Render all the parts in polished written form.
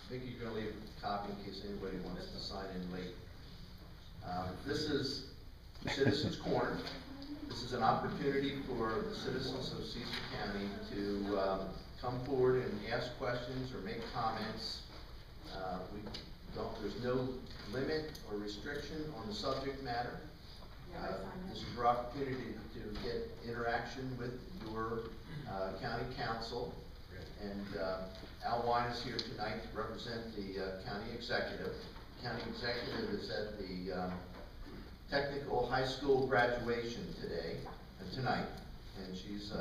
Vicky's going to leave a copy in case anybody wants to sign in late. This is Citizens Corner. This is an opportunity for the citizens of Cecil County to come forward and ask questions or make comments. There's no limit or restriction on the subject matter. This is your opportunity to get interaction with your county council. And Al Wine is here tonight to represent the county executive. The county executive is at the technical high school graduation tonight, and she's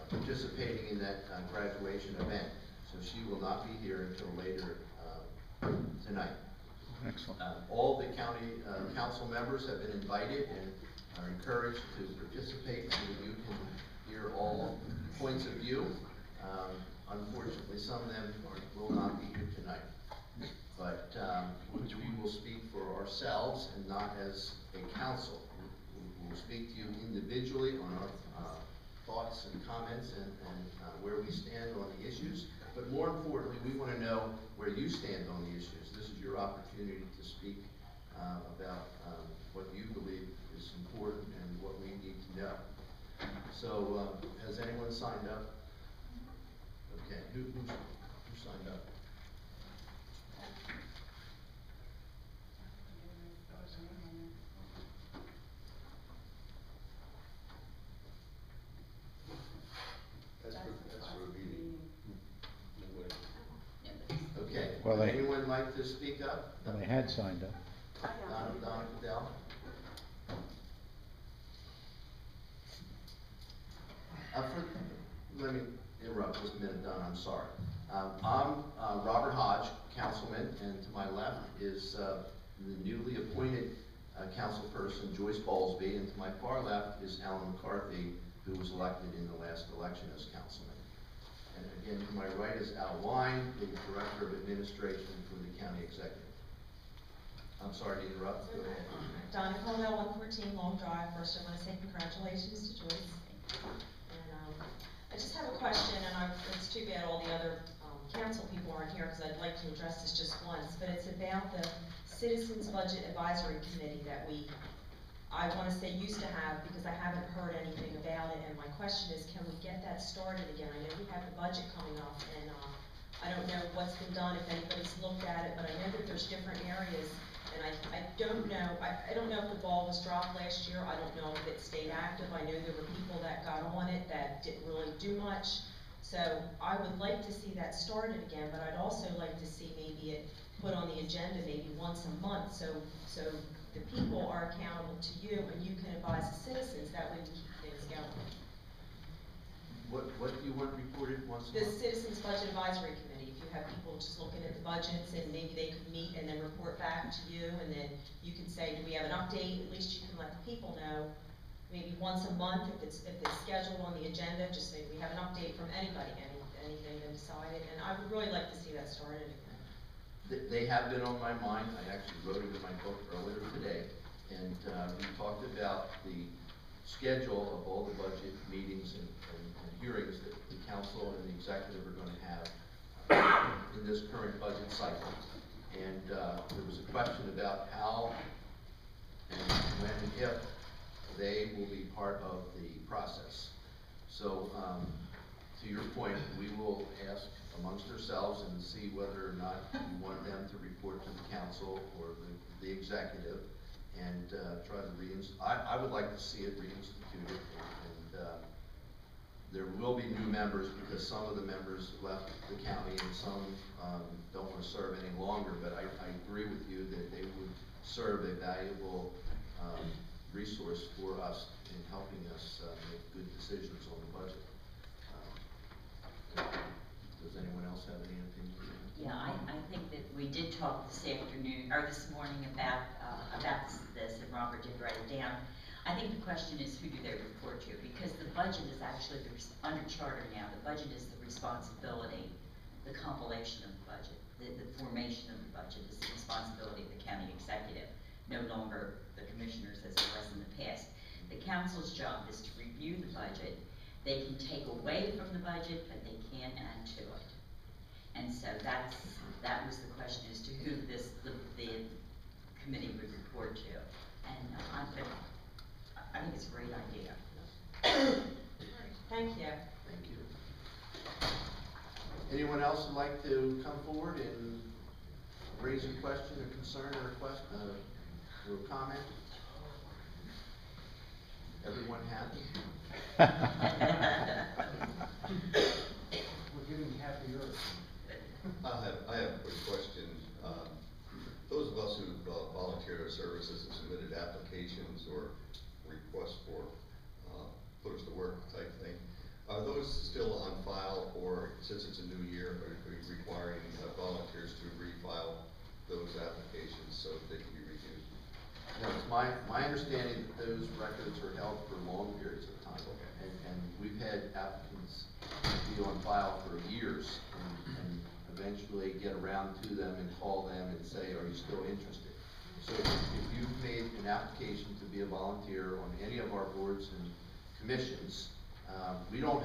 participating in that graduation event. So she will not be here until later tonight. Excellent. All the county council members have been invited and are encouraged to participate so that you can hear all points of view. Unfortunately, some of them will not be here tonight, but we will speak for ourselves and not as a council. We'll speak to you individually on our thoughts and comments and where we stand on the issues. But more importantly, we want to know where you stand on the issues. This is your opportunity to speak about what you believe is important and what we need to know. So, has anyone signed up? Okay, who signed up? That's for a meeting. Okay. Well, would anyone like to speak up? Well, they had signed up. Donna Fidel. Let me interrupt just a minute, Donna, I'm sorry. I'm Robert Hodge, councilman, and to my left is the newly appointed councilperson, Joyce Bowlesby, and to my far left is Alan McCarthy, who was elected in the last election as councilman. And again, to my right is Al Wine, the Director of Administration for the County Executive. I'm sorry to interrupt. Go ahead. Donna Colwell, 114 Long Drive. First, I want to say congratulations to Joyce. And I just have a question, and it's too bad all the other council people aren't here because I'd like to address this just once, but it's about the Citizens Budget Advisory Committee that I want to say used to have, because I haven't heard anything about it. And my question is, can we get that started again? I know we have the budget coming up, and I don't know what's been done, if anybody's looked at it, but I know that there's different areas. And I don't know, I don't know if the ball was dropped last year. I don't know if it stayed active. I know there were people that got on it that didn't really do much. So I would like to see that started again, but I'd also like to see maybe it put on the agenda maybe once a month, so the people are accountable to you and you can advise the citizens. That way we keep things going. What do you want reported once a The month? Citizens Budget Advisory Committee, if you have people just looking at the budgets and maybe they could meet and then report back to you, and then you can say, do we have an update? At least you can let the people know. Maybe once a month, if it's scheduled on the agenda, just say we have an update from anybody, anything been decided, and I would really like to see that started again. They have been on my mind. I actually wrote it in my book earlier today, and we talked about the schedule of all the budget meetings and hearings that the council and the executive are going to have in this current budget cycle. And there was a question about how and when and if they will be part of the process. So to your point, we will ask amongst ourselves and see whether or not we want them to report to the council or the executive, and try to I would like to see it reinstituted, and there will be new members because some of the members left the county and some don't want to serve any longer, but I agree with you that they would serve a valuable resource for us in helping us make good decisions on the budget. Does anyone else have any opinion? Yeah, I think that we did talk this afternoon, or this morning about this, and Robert did write it down. I think the question is, who do they report to? Because the budget is actually, under charter now, the budget is the responsibility, the compilation of the budget, the formation of the budget is the responsibility of the county executive, no longer the commissioners as it was in the past. The council's job is to review the budget. They can take away from the budget, but they can't add to it. And so that else would like to come forward and raise a question, a concern, or or a comment? Everyone happy? We're getting happier. I have a quick question. Those of us who volunteer our services and submitted applications or requests for put us to work type thing, are those still on file, or since it's a new year, are we requiring volunteers to refile those applications so they can be reviewed? No, it's my understanding that those records are held for long periods of time. Okay. And we've had applicants be on file for years and eventually get around to them and call them and say, are you still interested? So if you've made an application to be a volunteer on any of our boards and commissions, we don't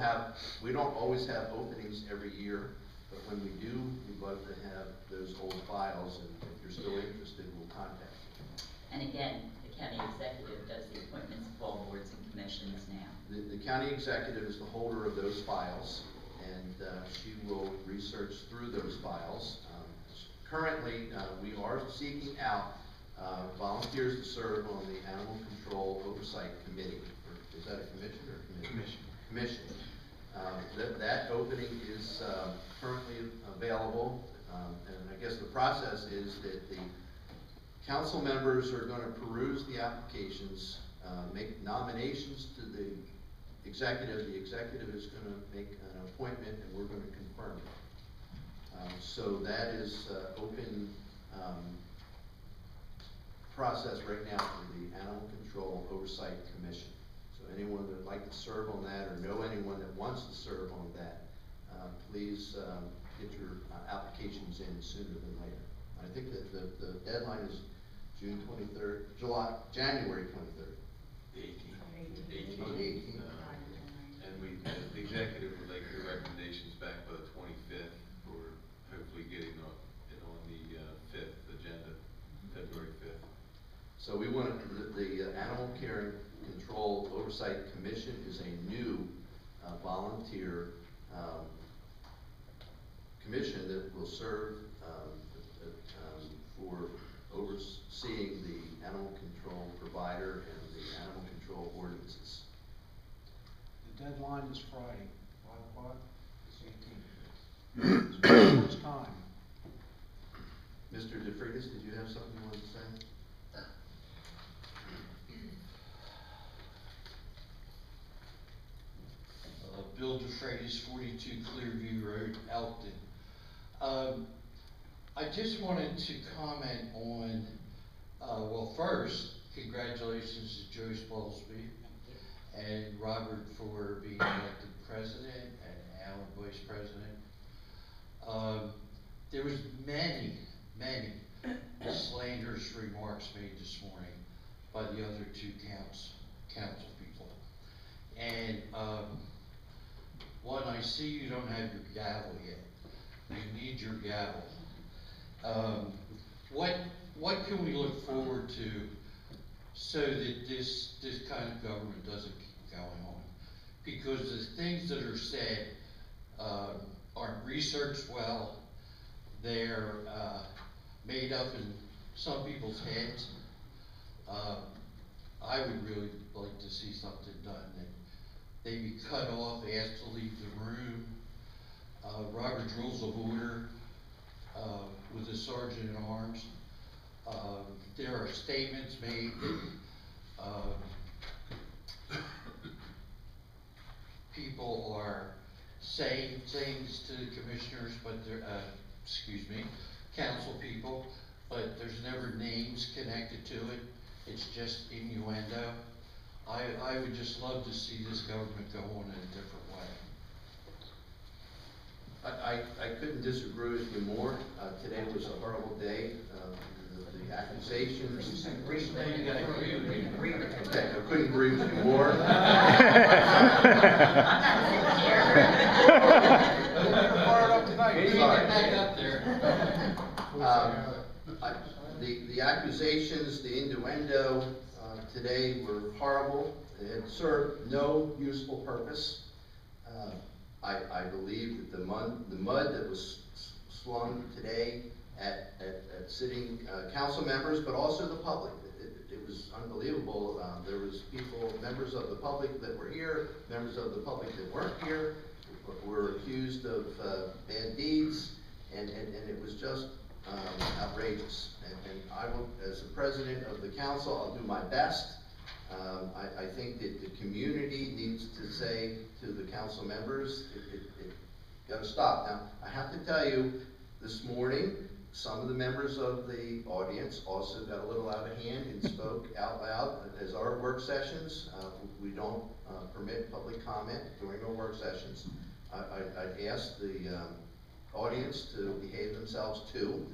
always have openings every year, but when we do, we'd love to have those old files, and if you're still interested, we'll contact you. And again, the county executive does the appointments of all boards and commissions now. The county executive is the holder of those files, and she will research through those files. Currently, we are seeking out volunteers to serve on the Animal Control Oversight Committee. Is that a commission or a committee? Commission. That opening is currently available, and I guess the process is that the council members are going to peruse the applications, make nominations to the executive. The executive is going to make an appointment, and we're going to confirm it. So that is open process right now for the Animal Control Oversight Commission. So anyone that would like to serve on that, or know anyone that wants to serve on that, please get your applications in sooner than later. I think that the deadline is June 23rd, January 23rd. 18th. Oh, the 18th. And the executive would like their recommendations back by the 25th for hopefully getting it on the 5th agenda, February 5th. So we want the Animal Care and Control Oversight Commission is a new volunteer commission that will serve for overseeing the animal control provider and the animal control ordinances. The deadline is Friday, 5 o'clock, it's 18th. It's the first time. Mr. DeFreitas, did you have something you wanted to say? Bill DeFreitas, 42 Clearview Road, Elkton. I just wanted to comment on, well, first, congratulations to Joyce Bowlesby and Robert for being elected president and Alan vice president. There was many slanderous remarks made this morning by the other two council people. And one, I see you don't have your gavel yet. You need your gavel. What can we look forward to so that this kind of government doesn't keep going on? Because the things that are said aren't researched well. They're made up in some people's heads. I would really like to see something done that they be cut off, asked to leave the room. Robert's Rules of Order with the Sergeant at Arms. There are statements made that people are saying things to the commissioners, but they're, council people, but there's never names connected to it. It's just innuendo. I would just love to see this government go on in a different way. I couldn't disagree with you more. Today was a horrible day. The accusations. Okay, I couldn't agree with you more. The accusations, the innuendo today were horrible. It served no useful purpose. I believe that the mud that was slung today at sitting council members, but also the public, it was unbelievable. There was people, members of the public that were here, members of the public that weren't here, were accused of bad deeds, and it was just outrageous. And I will, as the president of the council, I'll do my best. I think that the community needs to say to the council members, it gotta stop. Now, I have to tell you, this morning, some of the members of the audience also got a little out of hand and spoke out loud. As our work sessions, we don't permit public comment during our work sessions. I'd ask the audience to behave themselves too.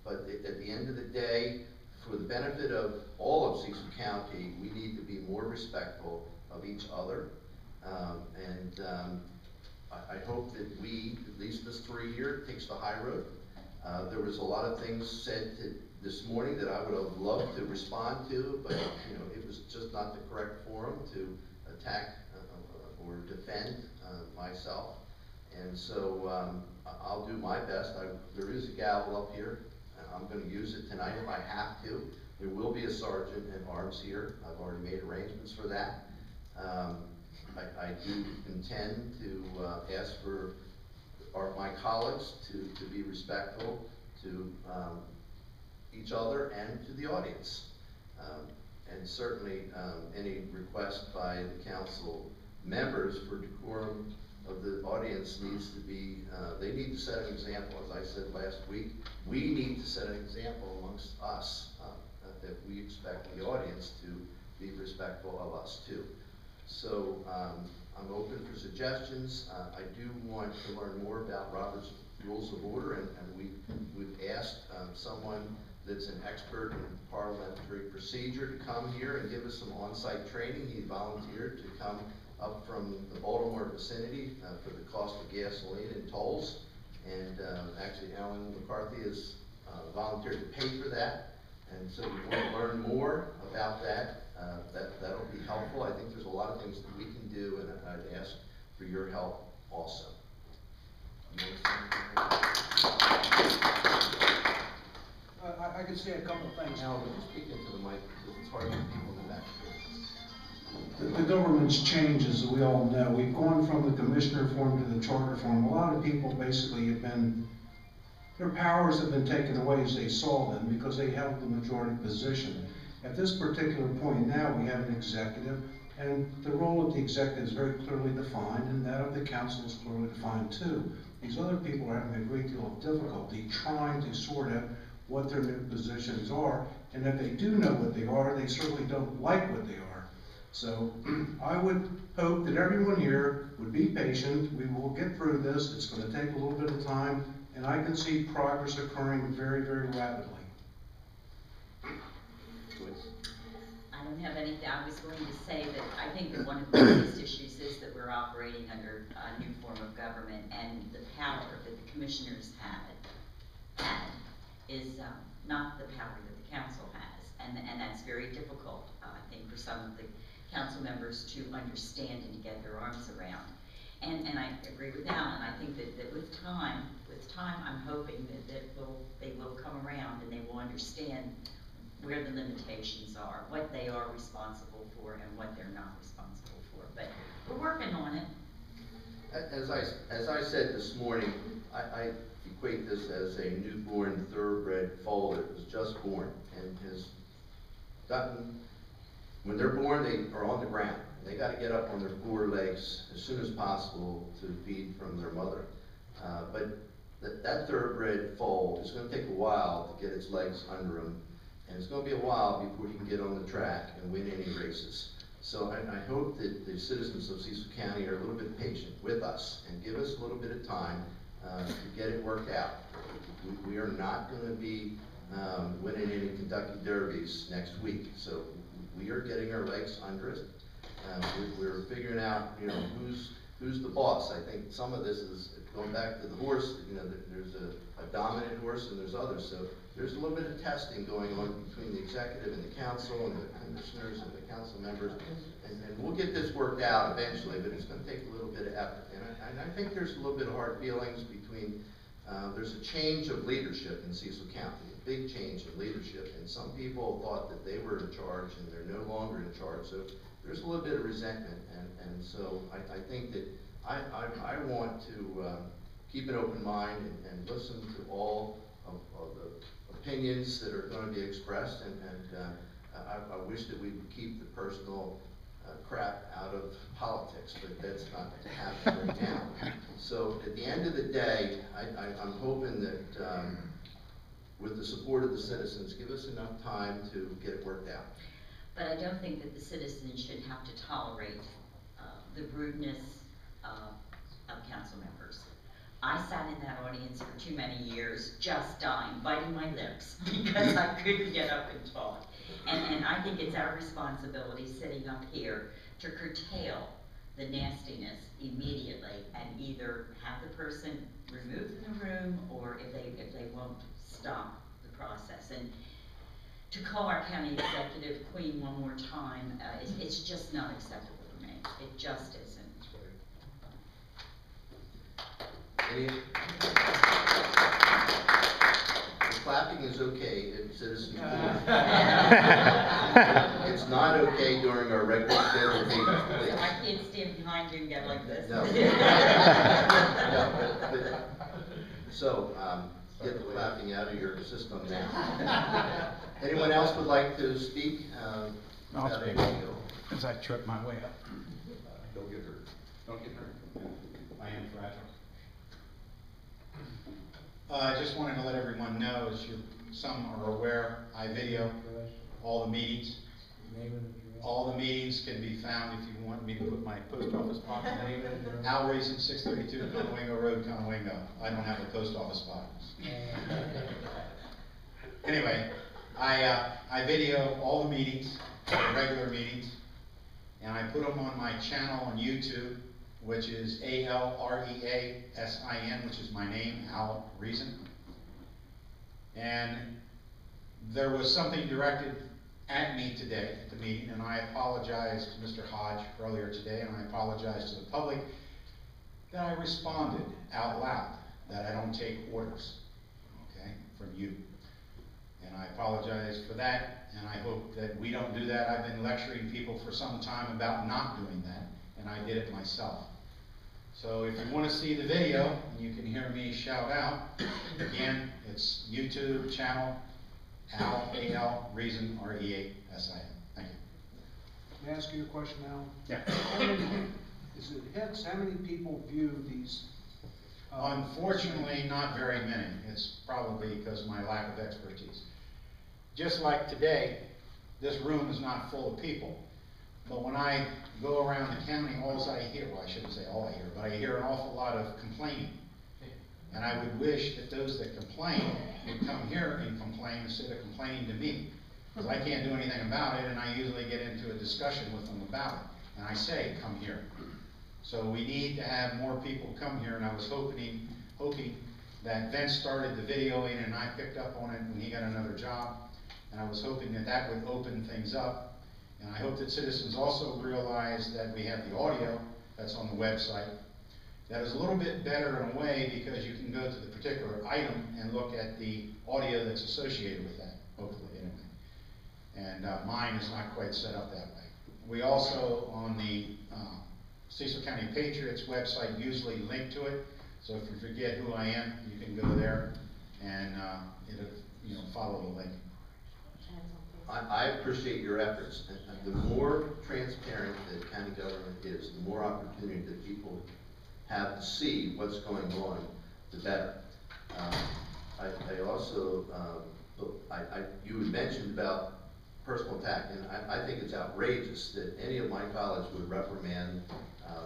But at the end of the day, for the benefit of all of Cecil County, we need to be more respectful of each other. I hope that we, at least this 3 here, takes the high road. There was a lot of things said this morning that I would have loved to respond to, but it was just not the correct forum to attack or defend myself. And so I'll do my best. There is a gavel up here. I'm going to use it tonight if I have to. There will be a sergeant at arms here. I've already made arrangements for that. I do intend to ask for my colleagues to be respectful to each other and to the audience. And certainly any request by the council members for decorum of the audience needs to be, they need to set an example. As I said last week, we need to set an example amongst us that we expect the audience to be respectful of us too. So I'm open for suggestions. I do want to learn more about Robert's Rules of Order, and we've asked someone that's an expert in parliamentary procedure to come here and give us some on-site training. He volunteered to come up from the Baltimore vicinity for the cost of gasoline and tolls. And actually Alan McCarthy has volunteered to pay for that. And so we want to learn more about that. That'll be helpful. I think there's a lot of things that we can do, and I'd ask for your help also. I could say a couple things. Alan, would you speak into the mic because it's hard for people in the back to hear. The government's changed, as we all know. We've gone from the commissioner form to the charter form. A lot of people basically have been, their powers have been taken away as they saw them because they held the majority position. At this particular point now, we have an executive, and the role of the executive is very clearly defined, and that of the council is clearly defined too. These other people are having a great deal of difficulty trying to sort out what their new positions are, and if they do know what they are, they certainly don't like what they are. So I would hope that everyone here would be patient. We will get through this. It's going to take a little bit of time, and I can see progress occurring very, very rapidly. I don't have anything. I was going to say that I think that one of the biggest issues is that we're operating under a new form of government, and the power that the commissioners had is not the power that the council has, and that's very difficult, I think, for some of the council members to understand and to get their arms around. And I agree with Alan. I think that with time, I'm hoping that they will come around and they will understand where the limitations are, what they are responsible for, and what they're not responsible for. But we're working on it. As I said this morning, I equate this as a newborn thoroughbred foal that was just born and has gotten, when they're born, they are on the ground. They got to get up on their 4 legs as soon as possible to feed from their mother. But that thoroughbred foal is going to take a while to get its legs under him, and it's going to be a while before he can get on the track and win any races. So I hope that the citizens of Cecil County are a little bit patient with us and give us a little bit of time to get it worked out. We are not going to be winning any Kentucky Derbies next week, so we are getting our legs under us. We're figuring out, who's who's the boss. I think some of this is going back to the horse, you know, there's a dominant horse and there's others. So there's a little bit of testing going on between the executive and the council and the commissioners and the council members. And we'll get this worked out eventually, but it's gonna take a little bit of effort. And I think there's a little bit of hard feelings between, there's a change of leadership in Cecil County, a big change in leadership. And some people thought that they were in charge and they're no longer in charge. So there's a little bit of resentment. And so I think that I want to keep an open mind and listen to all of the opinions that are going to be expressed, and I wish that we would keep the personal crap out of politics, but that's not happening right now. So at the end of the day, I'm hoping that with the support of the citizens, give us enough time to get it worked out. But I don't think that the citizens should have to tolerate the rudeness of council members. I sat in that audience for too many years, just dying, biting my lips, because I couldn't get up and talk. And I think it's our responsibility sitting up here to curtail the nastiness immediately and either have the person removed from the room, or if they won't stop the process. And to call our county executive queen one more time, it's just not acceptable for me. It just isn't. The clapping is okay in citizens' forum. It's not okay during our regular scheduled meetings, please. I can't stand behind you and get like this. No. No, so, get the clapping out of your system now. Anyone else would like to speak? I'll about speak, anything? as I trip my way up. Don't get hurt. Don't get hurt. I am fragile. I just wanted to let everyone know, as some are aware, I video all the meetings. All the meetings can be found, if you want me to put my post office box name, alreasin 632 Conowingo Road, Conowingo. I don't have a post office box. Anyway, I video all the meetings, the regular meetings, and I put them on my channel on YouTube, which is alreasin, which is my name, alreasin. And there was something directed at me today at the meeting, and I apologized to Mr. Hodge earlier today, and I apologized to the public that I responded out loud, that I don't take orders, okay, from you. And I apologize for that, and I hope that we don't do that. I've been lecturing people for some time about not doing that, and I did it myself. So if you want to see the video, and you can hear me shout out, again, it's YouTube channel, alreasin, R-E-A-S-I-N. Thank you. May I ask you a question, Al? Yeah. Is it hits, how many people view these? Unfortunately, not very many. It's probably because of my lack of expertise. Just like today, this room is not full of people. But when I go around the county, all I hear, well, I shouldn't say all I hear, but I hear an awful lot of complaining. And I would wish that those that complain would come here and complain instead of complaining to me. Because I can't do anything about it, and I usually get into a discussion with them about it. And I say, come here. So we need to have more people come here, and I was hoping that Vince started the videoing and I picked up on it when he got another job. And I was hoping that that would open things up. And I hope that citizens also realize that we have the audio that's on the website. That is a little bit better in a way, because you can go to the particular item and look at the audio that's associated with that, hopefully anyway. And mine is not quite set up that way. We also, on the Cecil County Patriots website, usually link to it. So if you forget who I am, you can go there and it'll follow the link. I appreciate your efforts, and the more transparent the county government is, the more opportunity that people have to see what's going on, the better. I also, you had mentioned about personal attack, and I think it's outrageous that any of my colleagues would reprimand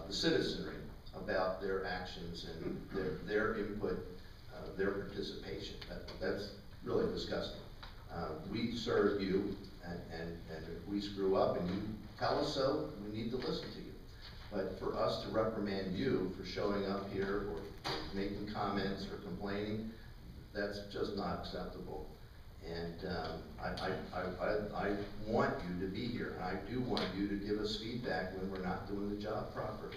the citizenry about their actions and their input, their participation. That's really disgusting. We serve you, and if we screw up and you tell us so, we need to listen to you. But for us to reprimand you for showing up here or making comments or complaining, that's just not acceptable. And I want you to be here, and I do want you to give us feedback when we're not doing the job properly.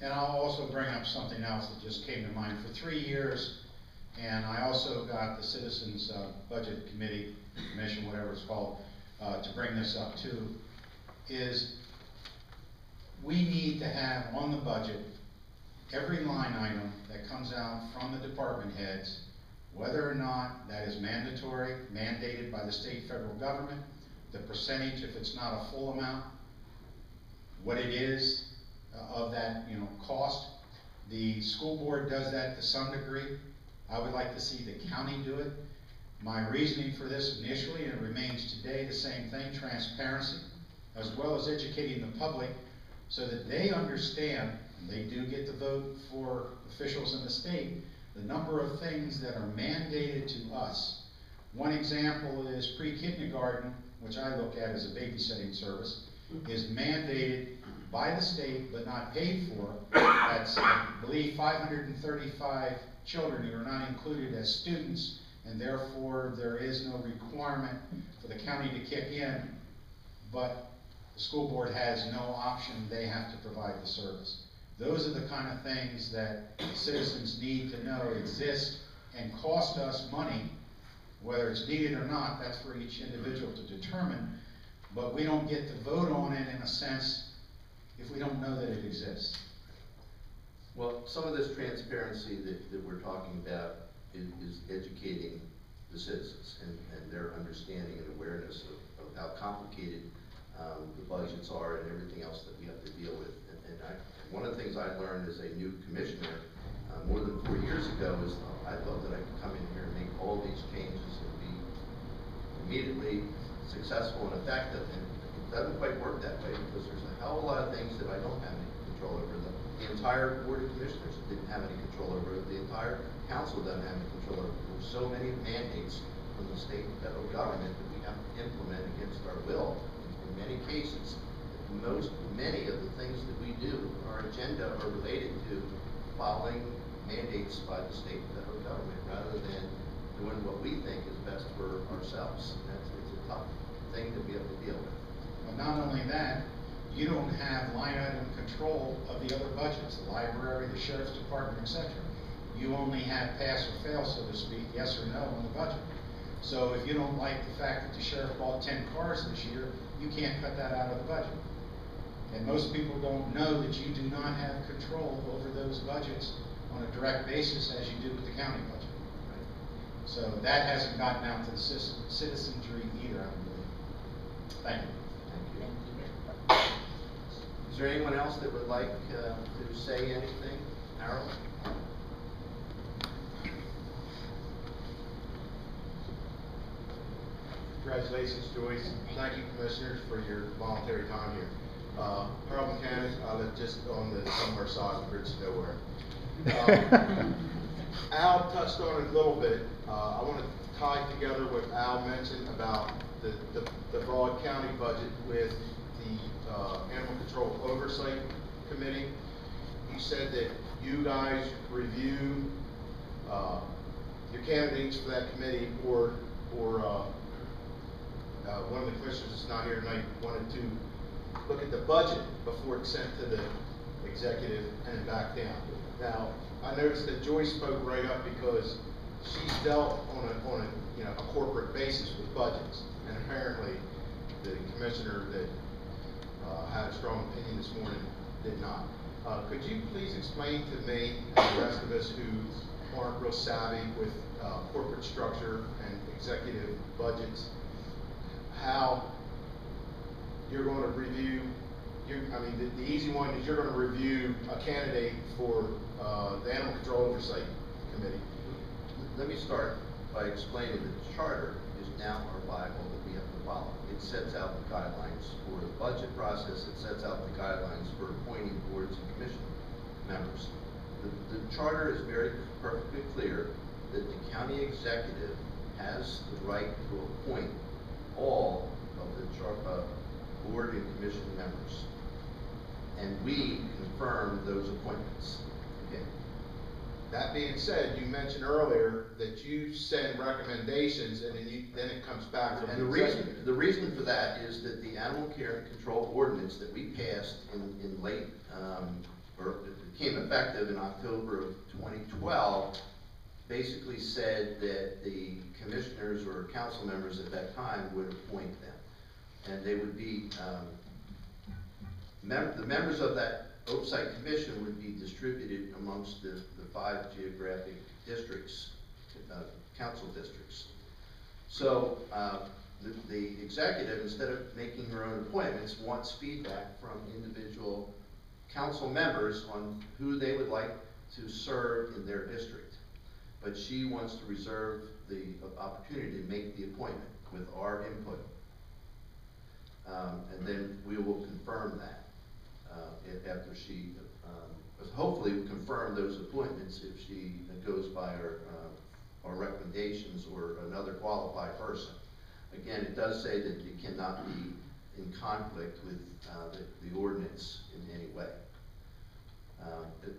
And I'll also bring up something else that just came to mind. For 3 years, and I also got the Citizens Budget Committee, Commission, whatever it's called, to bring this up too, is we need to have on the budget every line item that comes out from the department heads, whether or not that is mandatory, mandated by the state, federal government, the percentage if it's not a full amount, what it is of that, cost. The school board does that to some degree. I would like to see the county do it. My reasoning for this initially, and it remains today the same thing, transparency, as well as educating the public so that they understand, and they do get to vote for officials in the state, the number of things that are mandated to us. One example is pre-kindergarten, which I look at as a babysitting service, is mandated by the state but not paid for. That's, I believe, 535 children who are not included as students, and therefore there is no requirement for the county to kick in, but the school board has no option, they have to provide the service. Those are the kind of things that citizens need to know exist and cost us money. Whether it's needed or not, that's for each individual to determine, but we don't get to vote on it in a sense if we don't know that it exists. Well, some of this transparency that we're talking about is educating the citizens and their understanding and awareness of how complicated the budgets are and everything else that we have to deal with. And one of the things I learned as a new commissioner more than 4 years ago is I thought that I could come in here and make all these changes and be immediately successful and effective, and it doesn't quite work that way because there's a hell of a lot of things that I don't have any control over. The entire board of commissioners didn't have any control over it. The entire council doesn't have any control over it. There's so many mandates from the state and federal government that we have to implement against our will in many cases. Many of the things that we do, our agenda, are related to following mandates by the state and federal government rather than doing what we think is best for ourselves. And it's a tough thing that we have to deal with. But not only that, you don't have line item control of the other budgets, the library, the sheriff's department, etc. You only have pass or fail, so to speak, yes or no on the budget. So if you don't like the fact that the sheriff bought 10 cars this year, you can't cut that out of the budget. And most people don't know that you do not have control over those budgets on a direct basis as you do with the county budget. So that hasn't gotten out to the citizenry either, I believe. Thank you. Thank you. Is there anyone else that would like to say anything? Harold? Congratulations, Joyce. Thank you, commissioners, for your voluntary time here. Harold Mechanic, I live just on the somewhere side of the bridge to nowhere. Al touched on it a little bit. I want to tie together what Al mentioned about the broad county budget with the Animal Control Oversight Committee. You said that you guys review your candidates for that committee, or one of the commissioners that's not here tonight wanted to look at the budget before it's sent to the executive and back down. Now, I noticed that Joyce spoke right up because she's dealt on a corporate basis with budgets, and apparently the commissioner that had a strong opinion this morning did not. Could you please explain to me and the rest of us who aren't real savvy with corporate structure and executive budgets, how you're going to review, the easy one is you're going to review a candidate for the Animal Control Oversight Committee. Let me start by explaining that the charter is now our Bible that we have to follow. It sets out the guidelines for the budget process. It sets out the guidelines for appointing boards and commission members. The charter is very perfectly clear that the county executive has the right to appoint all of the board and commission members. and we confirm those appointments. Okay. That being said, you mentioned earlier that you send recommendations and then it comes back from And the executive. the reason for that is that the animal care and control ordinance that we passed in late, or it became effective in October of 2012, basically said that the commissioners or council members at that time would appoint them. And they would be, the members of that oversight commission would be distributed amongst the 5 geographic districts, council districts. So the executive, instead of making her own appointments, wants feedback from individual council members on who they would like to serve in their district. But she wants to reserve the opportunity to make the appointment with our input. And then we will confirm that after she, hopefully confirm those appointments if she goes by our recommendations or another qualified person. Again, it does say that it cannot be in conflict with the ordinance in any way.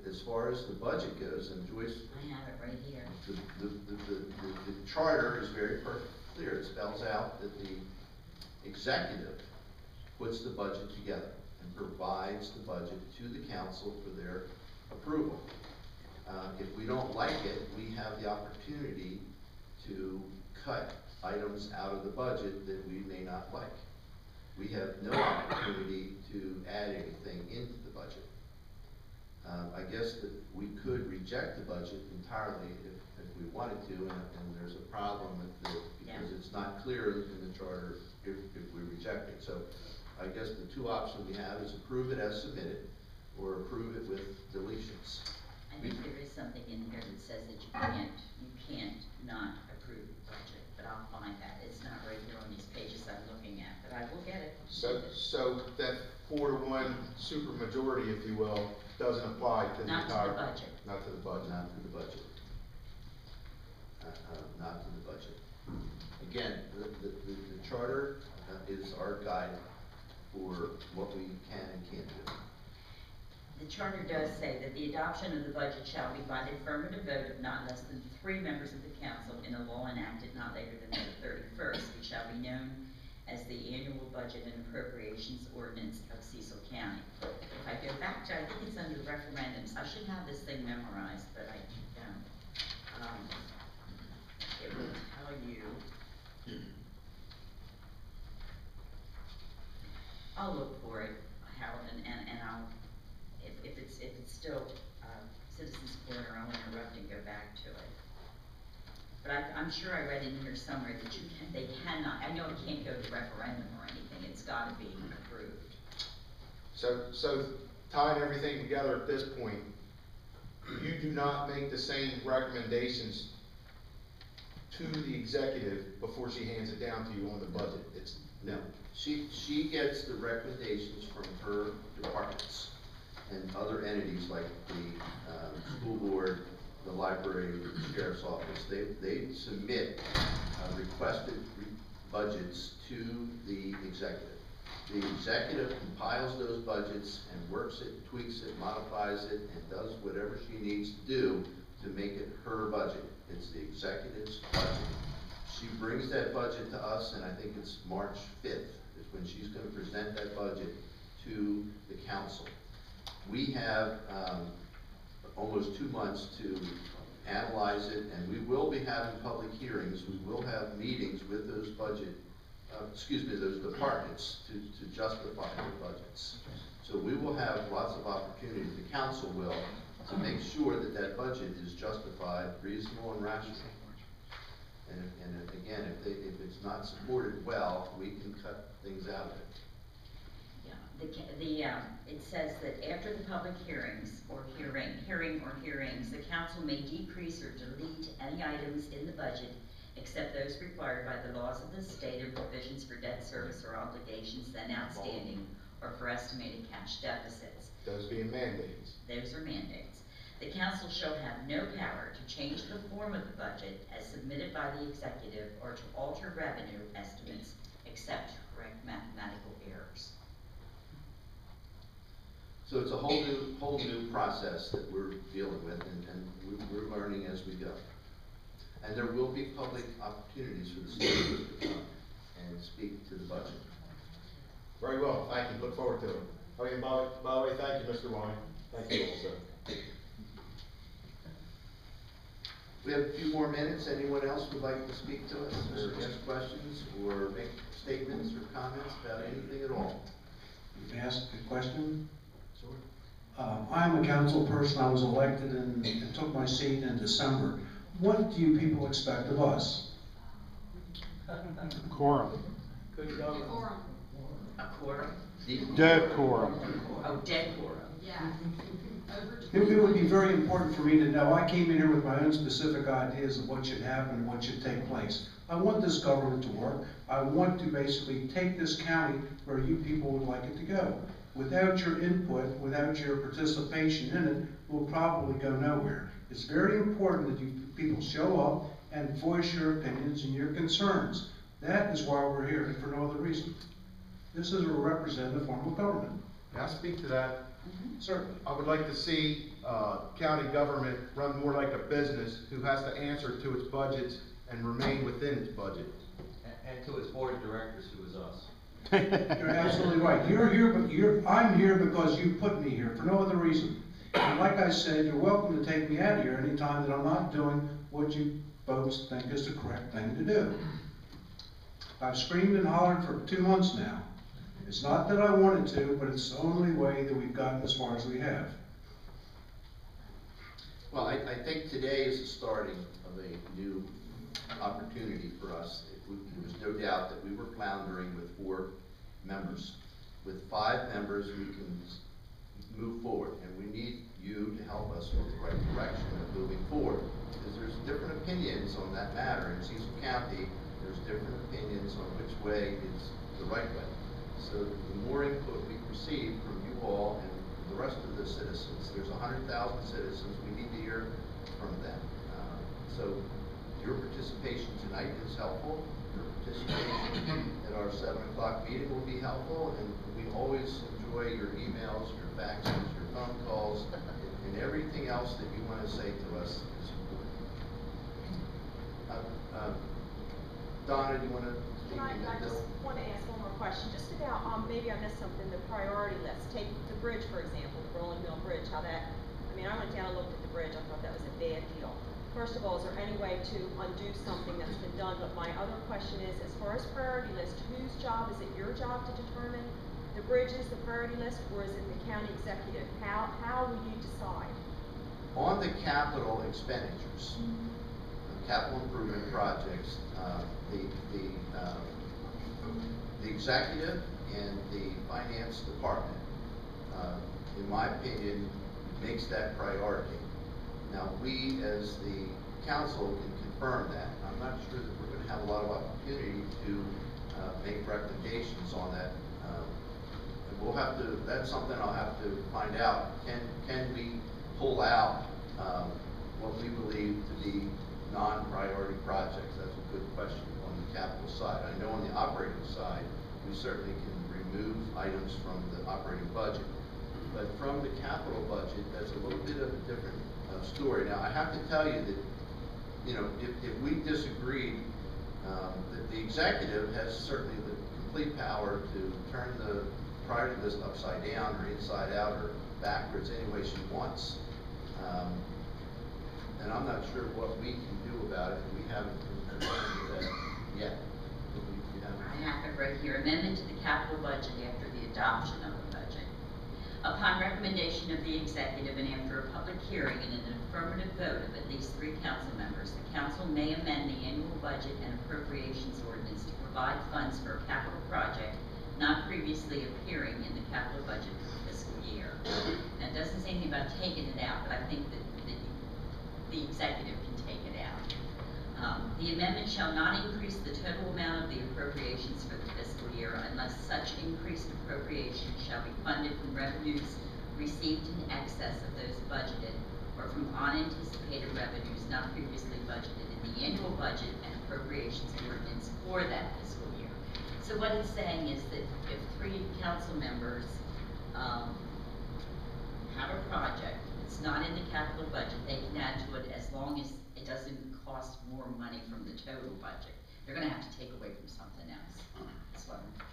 As far as the budget goes, and Joyce, I have it right here. the charter is very clear. It spells out that the executive puts the budget together and provides the budget to the council for their approval. If we don't like it, we have the opportunity to cut items out of the budget that we may not like. We have no opportunity to add anything into the budget. I guess that we could reject the budget entirely if we wanted to, and there's a problem with it because it's not clear in the charter if we reject it. So I guess the two options we have is approve it as submitted or approve it with deletions. I think there is something in here that says that you can't not approve the budget, but I'll find that. It's not right here on these pages I'm looking at, but I will get it. So that 4-to-1 supermajority, if you will, doesn't apply to the Not to entire. the budget. Not to the budget. Not to the budget. Not to the budget. Again, the charter is our guide for what we can and can't do. The charter does say that the adoption of the budget shall be by the affirmative vote of not less than 3 members of the council in a law enacted not later than the 31st, which shall be known as the annual budget and appropriations ordinance of Cecil County. If I go back to, I think it's under referendums, I should have this thing memorized, but I don't. It will tell you. I'll look for it, Harold, and I'll, if it's still, Citizens Corner, I'll interrupt and go back to it. But I'm sure I read in here somewhere that they cannot, I know it can't go to referendum or anything, it's gotta be approved. So tying everything together at this point, you do not make the same recommendations to the executive before she hands it down to you on the budget. No, she gets the recommendations from her departments and other entities like the school board, the library, the sheriff's office. They submit requested budgets to the executive. The executive compiles those budgets and works it, tweaks it, modifies it, and does whatever she needs to do to make it her budget. It's the executive's budget. She brings that budget to us, and I think it's March 5th is when she's going to present that budget to the council. We have almost 2 months to analyze it, and we will be having public hearings. We will have meetings with those those departments to justify their budgets. So we will have lots of opportunity, the council will, to make sure that that budget is justified, reasonable, and rational. And again, if it's not supported well, we can cut things out of it. Yeah, it says that after the public hearings or hearings, the council may decrease or delete any items in the budget except those required by the laws of the state or provisions for debt service or obligations then outstanding or for estimated cash deficits. Those being mandates. Those are mandates. The council shall have no power to change the form of the budget as submitted by the executive or to alter revenue estimates except to correct mathematical errors. So it's a whole new process that we're dealing with, and we're learning as we go. And there will be public opportunities for the citizens to come and speak to the budget. Very well, thank you, look forward to it. Okay, by the way, thank you, Mr. Wine, thank you also. We have a few more minutes. Anyone else would like to speak to us, or ask questions, or make statements or comments about anything at all? May I ask a question? Sure. I'm a council person. I was elected and took my seat in December. What do you people expect of us? Quorum. A quorum? Dead quorum. Oh, dead quorum. Yeah. It would be very important for me to know. I came in here with my own specific ideas of what should happen and what should take place. I want this government to work. I want to basically take this county where you people would like it to go. Without your input, without your participation in it, we'll probably go nowhere. It's very important that you people show up and voice your opinions and your concerns. That is why we're here, and for no other reason. This is a representative form of government. May I speak to that? Certainly. I would like to see, county government run more like a business who has to answer to its budgets and remain within its budget. And to its board of directors, who is us. You're absolutely right. You're here, but I'm here because you put me here, for no other reason. And like I said, you're welcome to take me out of here anytime that I'm not doing what you folks think is the correct thing to do. I've screamed and hollered for 2 months now. It's not that I wanted to, but it's the only way that we've gotten as far as we have. Well, I think today is the starting of a new opportunity for us. There was no doubt that we were floundering with 4 members. With 5 members, we can move forward, and we need you to help us in the right direction of moving forward. Because there's different opinions on that matter. In Cecil County, there's different opinions on which way is the right way. So the more input we receive from you all and the rest of the citizens, there's 100,000 citizens, we need to hear from them. So your participation tonight is helpful. Your participation at our 7 o'clock meeting will be helpful, and we always enjoy your emails, your faxes, your phone calls, and everything else that you want to say to us is important. Donna, do you want to speak? I just want to ask one more question, just about, maybe I missed something, the priority list. Take the bridge, for example, the Rolling Mill Bridge, how that, I mean, I went down and looked at the bridge, I thought that was a bad deal. First of all, is there any way to undo something that's been done? But my other question is, as far as priority list, whose job, is it your job to determine the bridges, the priority list, or is it the county executive? How will you decide? On the capital expenditures, capital improvement projects, the executive and the finance department, in my opinion, makes that priority. Now, we as the council can confirm that. I'm not sure that we're going to have a lot of opportunity to make recommendations on that. And we'll have to, that's something I'll have to find out. Can we pull out what we believe to be non-priority projects? That's a good question on the capital side. I know on the operating side, we certainly can remove items from the operating budget. But from the capital budget, that's a little bit of a different story. Now, I have to tell you that, you know, if we disagreed, that the executive has certainly the complete power to turn the priority list upside down or inside out or backwards any way she wants. And I'm not sure what we can do about it. We haven't been confronted with that yet. I have it right here. Amendment to the capital budget after the adoption of the budget. Upon recommendation of the executive and after a public hearing and an affirmative vote of at least 3 council members, the council may amend the annual budget and appropriations ordinance to provide funds for a capital project not previously appearing in the capital budget for the fiscal year. Now, it doesn't say anything about taking it out, but I think that the executive can take it out. The amendment shall not increase the total amount of the appropriations for the fiscal year unless such increased appropriations shall be funded from revenues received in excess of those budgeted or from unanticipated revenues not previously budgeted in the annual budget and appropriations ordinance for that fiscal year. So what it's saying is that if 3 council members have a project, it's not in the capital budget, they can add to it as long as it doesn't cost more money from the total budget. They're gonna have to take away from something else, that's what I'm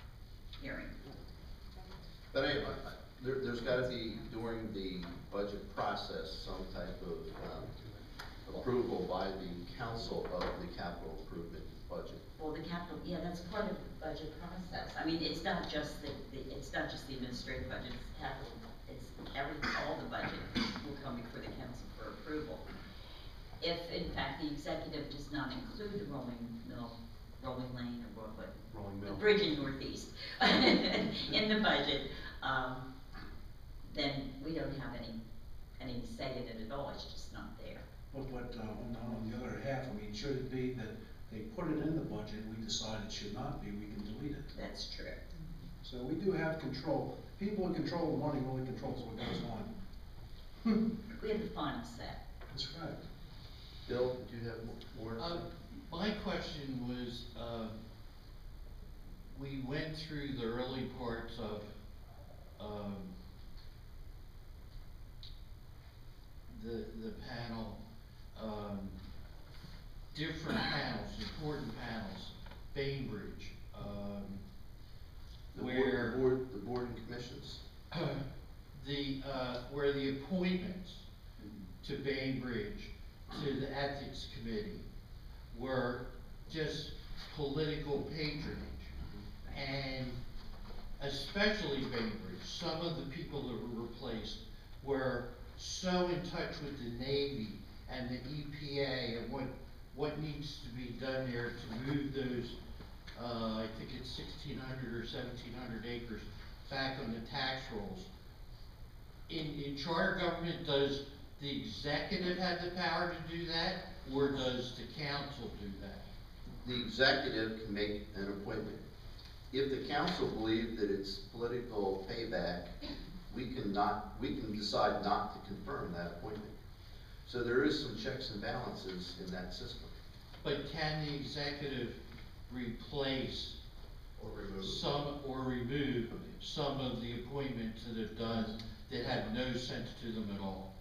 hearing. But anyway, there's gotta be, during the budget process, some type of, approval by the council of the capital improvement budget. Well, the capital, yeah, that's part of the budget process. I mean, it's not just it's not just the administrative budget, it's capital, it's all the budget will come before the council for approval. If, in fact, the executive does not include the rolling lane, or what? Rolling The mill. bridge in Northeast, in the budget, then we don't have any say in it at all, it's just not there. But on the other half, I mean, should it be that they put it in the budget, we decide it should not be, we can delete it. That's true. So we do have control. People who control the money really controls what goes on. We have the final say. That's right. Bill, do you have more? My question was, we went through the early parts of, the panel, different panels, important panels, Bainbridge, The where board and commissions? where the appointments to Bainbridge, to the ethics committee, were just political patronage. And especially Bainbridge, some of the people that were replaced were so in touch with the Navy and the EPA and what needs to be done there to move those, I think it's 1,600 or 1,700 acres back on the tax rolls. In charter government, does the executive have the power to do that, or does the council do that? The executive can make an appointment. If the council believes that it's political payback, we can decide not to confirm that appointment. So there is some checks and balances in that system. But can the executive replace Or remove. or remove some of the appointments that have done that have no sense to them at all?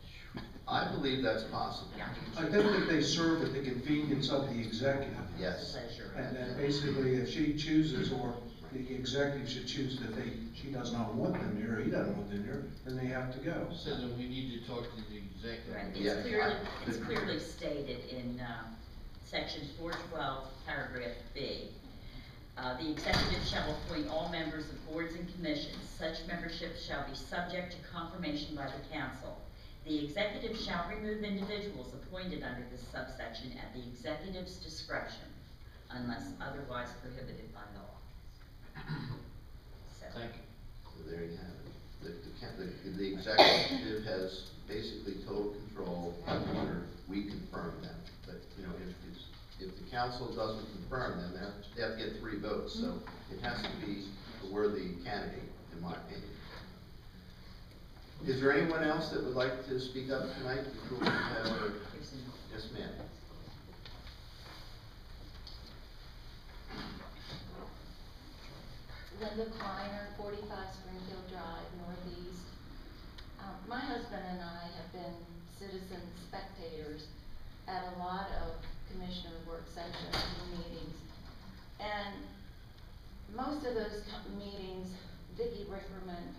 I believe that's possible. I don't think they serve at the convenience of the executive. Yes. Pleasure. And then basically, if she chooses, or the executive should choose that she does not want them there, or he doesn't want them there, then they have to go. So then we need to talk to the executive. Right, Yeah, it's clearly stated in, section 412, paragraph B. The executive shall appoint all members of boards and commissions. Such membership shall be subject to confirmation by the council. The executive shall remove individuals appointed under this subsection at the executive's discretion, unless otherwise prohibited by law. So, Thank you. So there you have it. The executive has basically total control whether we confirm them. But, you know, if the council doesn't confirm them, they have to get 3 votes. So it has to be a worthy candidate, in my opinion. Is there anyone else that would like to speak up tonight before we have a, yes, ma'am? Linda Kleiner, 45 Springfield Drive, Northeast. My husband and I have been citizen spectators at a lot of commissioner work sessions and meetings. And most of those meetings, Vicki Rickerman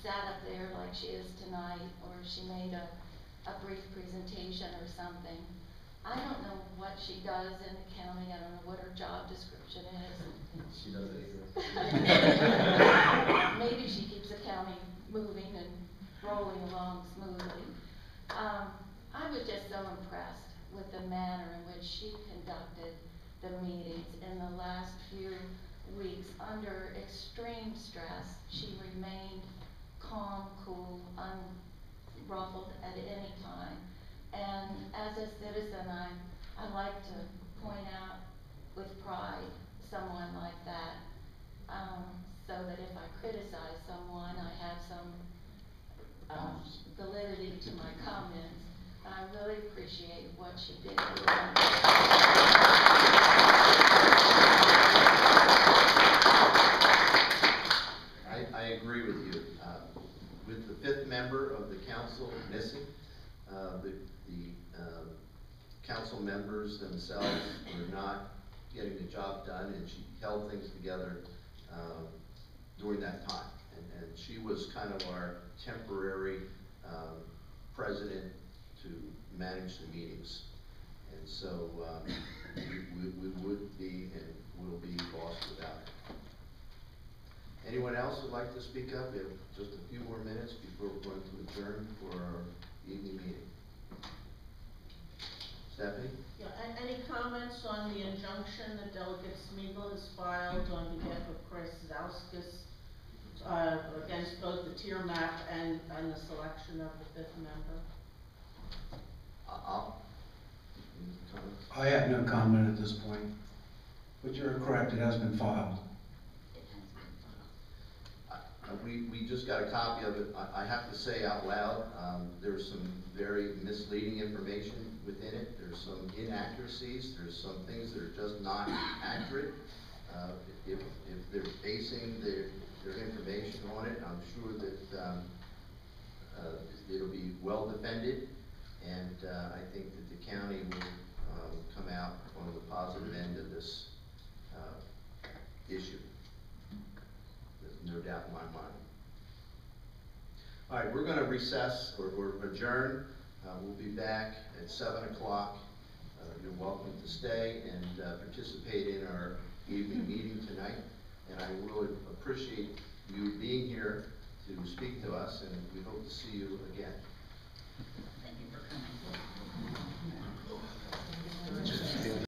sat up there like she is tonight, or she made a brief presentation or something. I don't know what she does in the county, I don't know what her job description is. She does it either. Maybe she keeps the county moving and rolling along smoothly. I was just so impressed with the manner in which she conducted the meetings in the last few weeks. Under extreme stress, she remained calm, cool, unruffled at any time. And as a citizen, I like to point out with pride someone like that, so that if I criticize someone, I have some validity to my comments. I really appreciate what she did. I agree with you. With the 5th member of the council getting the job done, and she held things together during that time. And she was kind of our temporary president to manage the meetings. And so we would be and will be lost without her. Anyone else would like to speak up? We have just a few more minutes before we're going to adjourn for our evening meeting. Stephanie? Yeah, any comments on the injunction that Delegate Smeagol has filed on behalf of Chris Zauskas, against both the tier map and the selection of the fifth member? Any comments? I have no comment at this point, but you're correct, it has been filed. We just got a copy of it. I have to say out loud, there's some very misleading information within it. There's some inaccuracies. There's some things that are just not accurate. If they're basing their information on it, I'm sure that it'll be well defended, and I think that the county will come out on the positive end of this issue. There's no doubt in my mind. All right, we're going to recess or adjourn. We'll be back at 7 o'clock. You're welcome to stay and participate in our evening meeting tonight. And I would appreciate you being here to speak to us, and we hope to see you again. Thank you for coming.